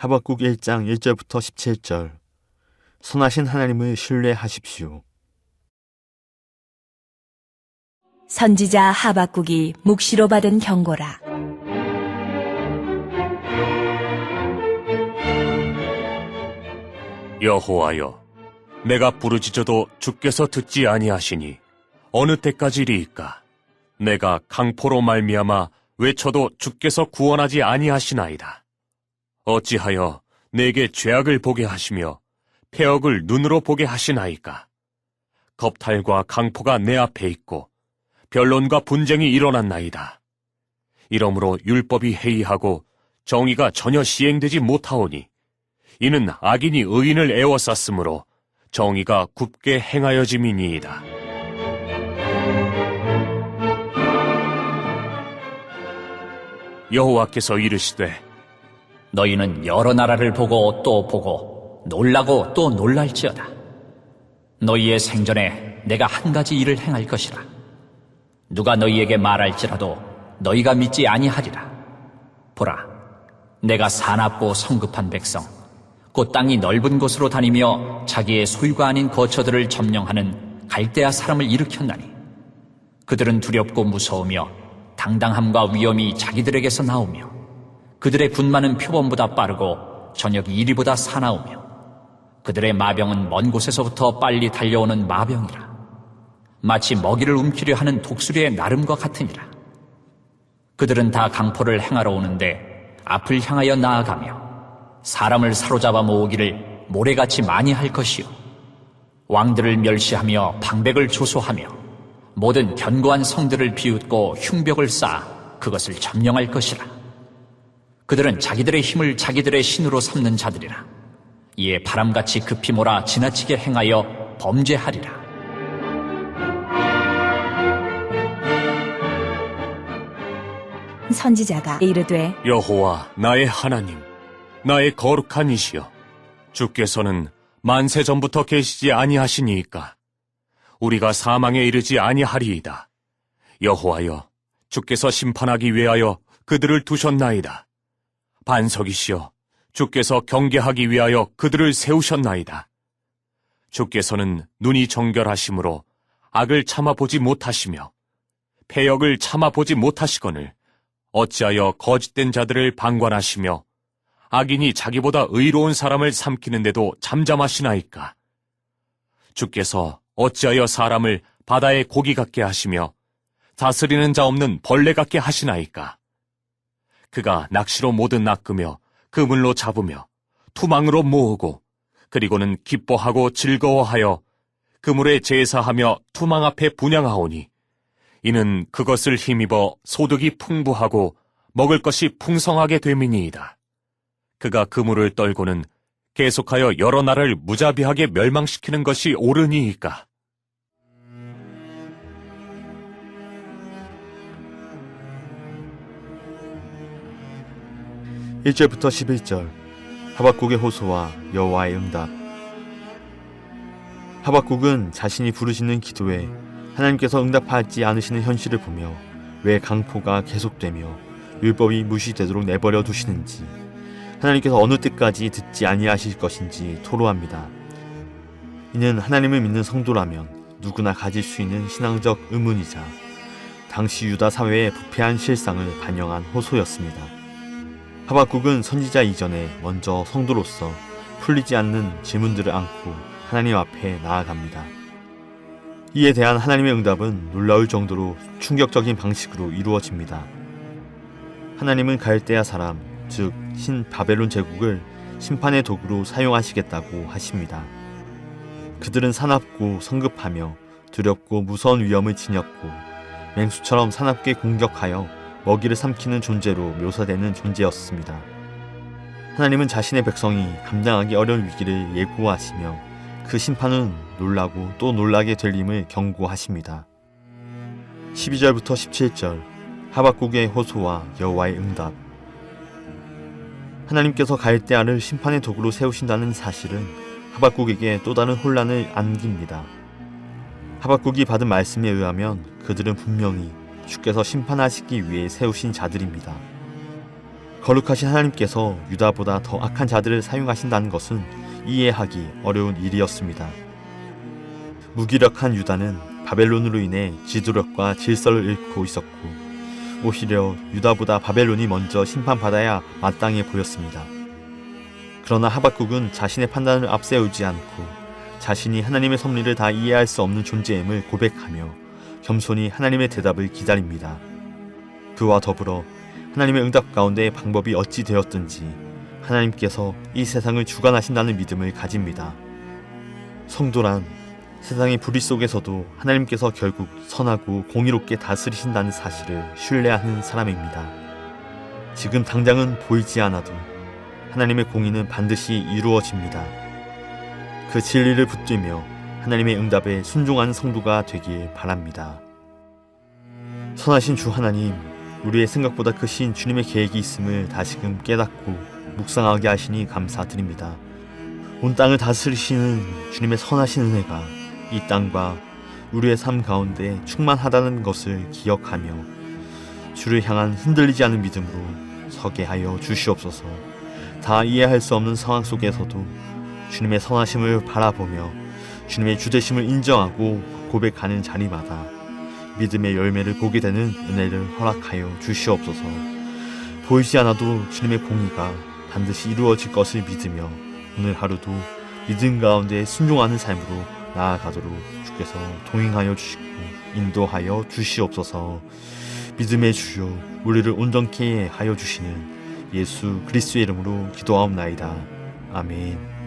하박국 1장 1절부터 17절. 선하신 하나님을 신뢰하십시오. 선지자 하박국이 묵시로 받은 경고라. 여호와여, 내가 부르짖어도 주께서 듣지 아니하시니 어느 때까지리이까? 내가 강포로 말미암아 외쳐도 주께서 구원하지 아니하시나이다. 어찌하여 내게 죄악을 보게 하시며 폐역을 눈으로 보게 하시나이까? 겁탈과 강포가 내 앞에 있고 변론과 분쟁이 일어났나이다. 이러므로 율법이 해이하고 정의가 전혀 시행되지 못하오니 이는 악인이 의인을 애워쌌으므로 정의가 굽게 행하여짐이니이다. 여호와께서 이르시되 너희는 여러 나라를 보고 또 보고 놀라고 또 놀랄지어다. 너희의 생전에 내가 한 가지 일을 행할 것이라. 누가 너희에게 말할지라도 너희가 믿지 아니하리라. 보라, 내가 사납고 성급한 백성, 곧 땅이 넓은 곳으로 다니며 자기의 소유가 아닌 거처들을 점령하는 갈대아 사람을 일으켰나니 그들은 두렵고 무서우며 당당함과 위엄이 자기들에게서 나오며 그들의 군마는 표범보다 빠르고 저녁이 이리보다 사나우며 그들의 마병은 먼 곳에서부터 빨리 달려오는 마병이라. 마치 먹이를 움키려 하는 독수리의 나름과 같으니라. 그들은 다 강포를 행하러 오는데 앞을 향하여 나아가며 사람을 사로잡아 모으기를 모래같이 많이 할 것이요 왕들을 멸시하며 방백을 조소하며 모든 견고한 성들을 비웃고 흉벽을 쌓아 그것을 점령할 것이라. 그들은 자기들의 힘을 자기들의 신으로 삼는 자들이라. 이에 바람같이 급히 몰아 지나치게 행하여 범죄하리라. 선지자가 이르되 여호와 나의 하나님, 나의 거룩한 이시여, 주께서는 만세 전부터 계시지 아니하시니이까 우리가 사망에 이르지 아니하리이다. 여호와여, 주께서 심판하기 위하여 그들을 두셨나이다. 반석이시여, 주께서 경계하기 위하여 그들을 세우셨나이다. 주께서는 눈이 정결하심으로 악을 참아보지 못하시며 패역을 참아보지 못하시거늘 어찌하여 거짓된 자들을 방관하시며 악인이 자기보다 의로운 사람을 삼키는데도 잠잠하시나이까? 주께서 어찌하여 사람을 바다의 고기 같게 하시며 다스리는 자 없는 벌레 같게 하시나이까? 그가 낚시로 모든 낚으며 그물로 잡으며 투망으로 모으고 그리고는 기뻐하고 즐거워하여 그물에 제사하며 투망 앞에 분향하오니 이는 그것을 힘입어 소득이 풍부하고 먹을 것이 풍성하게 됨이니이다. 그가 그물을 떨고는 계속하여 여러 나라를 무자비하게 멸망시키는 것이 옳으니이까. (1절부터 11절) 하박국의 호소와 여호와의 응답. 하박국은 자신이 부르짖는 기도에 하나님께서 응답하지 않으시는 현실을 보며 왜 강포가 계속되며 율법이 무시되도록 내버려 두시는지, 하나님께서 어느 때까지 듣지 아니하실 것인지 토로합니다. 이는 하나님을 믿는 성도라면 누구나 가질 수 있는 신앙적 의문이자 당시 유다 사회의 부패한 실상을 반영한 호소였습니다. 하박국은 선지자 이전에 먼저 성도로서 풀리지 않는 질문들을 안고 하나님 앞에 나아갑니다. 이에 대한 하나님의 응답은 놀라울 정도로 충격적인 방식으로 이루어집니다. 하나님은 갈대아 사람, 즉 신 바벨론 제국을 심판의 도구로 사용하시겠다고 하십니다. 그들은 사납고 성급하며 두렵고 무서운 위험을 지녔고 맹수처럼 사납게 공격하여 먹이를 삼키는 존재로 묘사되는 존재였습니다. 하나님은 자신의 백성이 감당하기 어려운 위기를 예고하시며 그 심판은 놀라고 또 놀라게 될 임을 경고하십니다. 12절부터 17절 하박국의 호소와 여호와의 응답. 하나님께서 갈대아를 심판의 도구로 세우신다는 사실은 하박국에게 또 다른 혼란을 안깁니다. 하박국이 받은 말씀에 의하면 그들은 분명히 주께서 심판하시기 위해 세우신 자들입니다. 거룩하신 하나님께서 유다보다 더 악한 자들을 사용하신다는 것은 이해하기 어려운 일이었습니다. 무기력한 유다는 바벨론으로 인해 지도력과 질서를 잃고 있었고 오히려 유다보다 바벨론이 먼저 심판받아야 마땅해 보였습니다. 그러나 하박국은 자신의 판단을 앞세우지 않고 자신이 하나님의 섭리를 다 이해할 수 없는 존재임을 고백하며 겸손히 하나님의 대답을 기다립니다. 그와 더불어 하나님의 응답 가운데 방법이 어찌 되었든지 하나님께서 이 세상을 주관하신다는 믿음을 가집니다. 성도란 세상의 불의 속에서도 하나님께서 결국 선하고 공의롭게 다스리신다는 사실을 신뢰하는 사람입니다. 지금 당장은 보이지 않아도 하나님의 공의는 반드시 이루어집니다. 그 진리를 붙들며 하나님의 응답에 순종하는 성도가 되길 바랍니다. 선하신 주 하나님, 우리의 생각보다 크신 주님의 계획이 있음을 다시금 깨닫고 묵상하게 하시니 감사드립니다. 온 땅을 다스리시는 주님의 선하신 은혜가 이 땅과 우리의 삶 가운데 충만하다는 것을 기억하며 주를 향한 흔들리지 않은 믿음으로 서게 하여 주시옵소서. 다 이해할 수 없는 상황 속에서도 주님의 선하심을 바라보며 주님의 주되심을 인정하고 고백하는 자리마다 믿음의 열매를 보게 되는 은혜를 허락하여 주시옵소서. 보이지 않아도 주님의 공의가 반드시 이루어질 것을 믿으며 오늘 하루도 믿음 가운데 순종하는 삶으로 나아가도록 주께서 동행하여 주시고 인도하여 주시옵소서. 믿음의 주여, 우리를 온전케 하여 주시는 예수 그리스도의 이름으로 기도하옵나이다. 아멘.